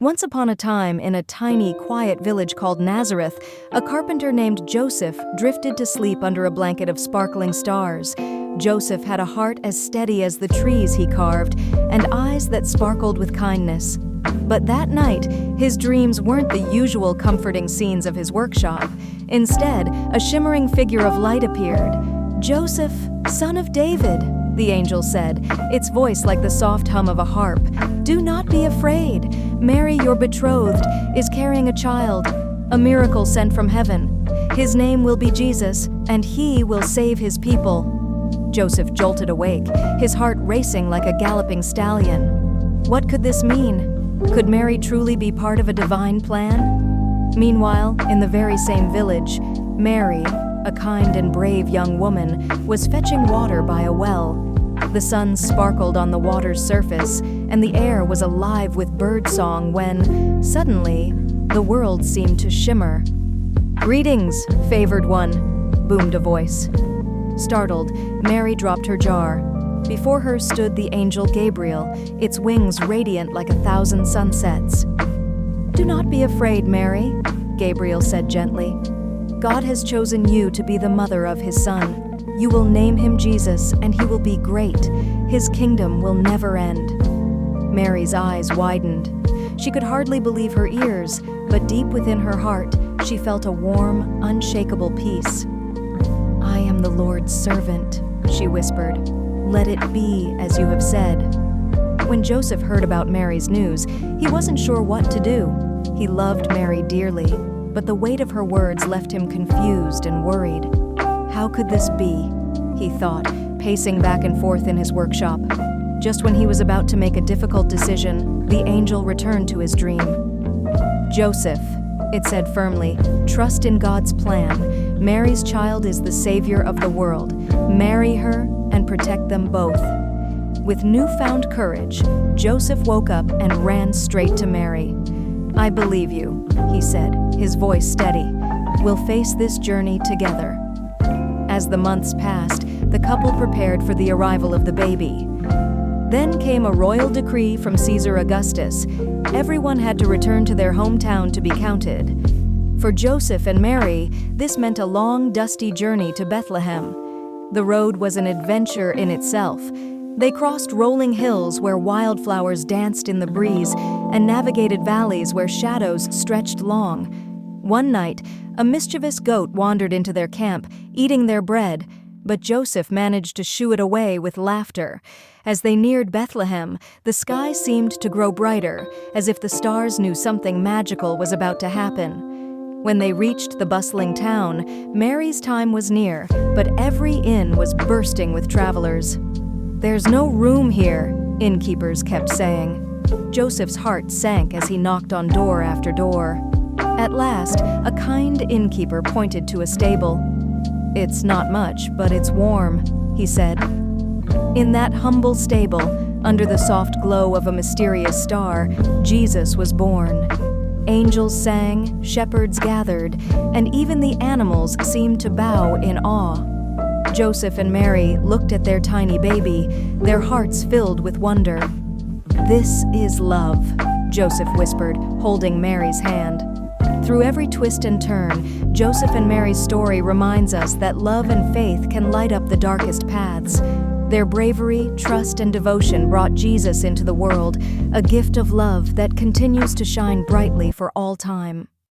Once upon a time, in a tiny, quiet village called Nazareth, a carpenter named Joseph drifted to sleep under a blanket of sparkling stars. Joseph had a heart as steady as the trees he carved, and eyes that sparkled with kindness. But that night, his dreams weren't the usual comforting scenes of his workshop. Instead, a shimmering figure of light appeared. "Joseph, son of David," the angel said, its voice like the soft hum of a harp. "Do not be afraid. Mary, your betrothed, is carrying a child, a miracle sent from heaven. His name will be Jesus, and he will save his people." Joseph jolted awake, his heart racing like a galloping stallion. What could this mean? Could Mary truly be part of a divine plan? Meanwhile, in the very same village, Mary, a kind and brave young woman, was fetching water by a well. The sun sparkled on the water's surface, and the air was alive with birdsong when, suddenly, the world seemed to shimmer. "Greetings, favored one," boomed a voice. Startled, Mary dropped her jar. Before her stood the angel Gabriel, its wings radiant like 1,000 sunsets. "Do not be afraid, Mary," Gabriel said gently. "God has chosen you to be the mother of his son. You will name him Jesus, and he will be great. His kingdom will never end." Mary's eyes widened. She could hardly believe her ears, but deep within her heart, she felt a warm, unshakable peace. "I am the Lord's servant," she whispered. "Let it be as you have said." When Joseph heard about Mary's news, he wasn't sure what to do. He loved Mary dearly, but the weight of her words left him confused and worried. How could this be? He thought, pacing back and forth in his workshop. Just when he was about to make a difficult decision, the angel returned to his dream. "Joseph," it said firmly, "trust in God's plan. Mary's child is the savior of the world. Marry her and protect them both." With newfound courage, Joseph woke up and ran straight to Mary. "I believe you," he said, his voice steady. "We'll face this journey together." As the months passed, the couple prepared for the arrival of the baby. Then came a royal decree from Caesar Augustus. Everyone had to return to their hometown to be counted. For Joseph and Mary, this meant a long, dusty journey to Bethlehem. The road was an adventure in itself. They crossed rolling hills where wildflowers danced in the breeze and navigated valleys where shadows stretched long. One night, a mischievous goat wandered into their camp, eating their bread, but Joseph managed to shoo it away with laughter. As they neared Bethlehem, the sky seemed to grow brighter, as if the stars knew something magical was about to happen. When they reached the bustling town, Mary's time was near, but every inn was bursting with travelers. "There's no room here," innkeepers kept saying. Joseph's heart sank as he knocked on door after door. At last, a kind innkeeper pointed to a stable. "It's not much, but it's warm," he said. In that humble stable, under the soft glow of a mysterious star, Jesus was born. Angels sang, shepherds gathered, and even the animals seemed to bow in awe. Joseph and Mary looked at their tiny baby, their hearts filled with wonder. "This is love," Joseph whispered, holding Mary's hand. Through every twist and turn, Joseph and Mary's story reminds us that love and faith can light up the darkest paths. Their bravery, trust, and devotion brought Jesus into the world, a gift of love that continues to shine brightly for all time.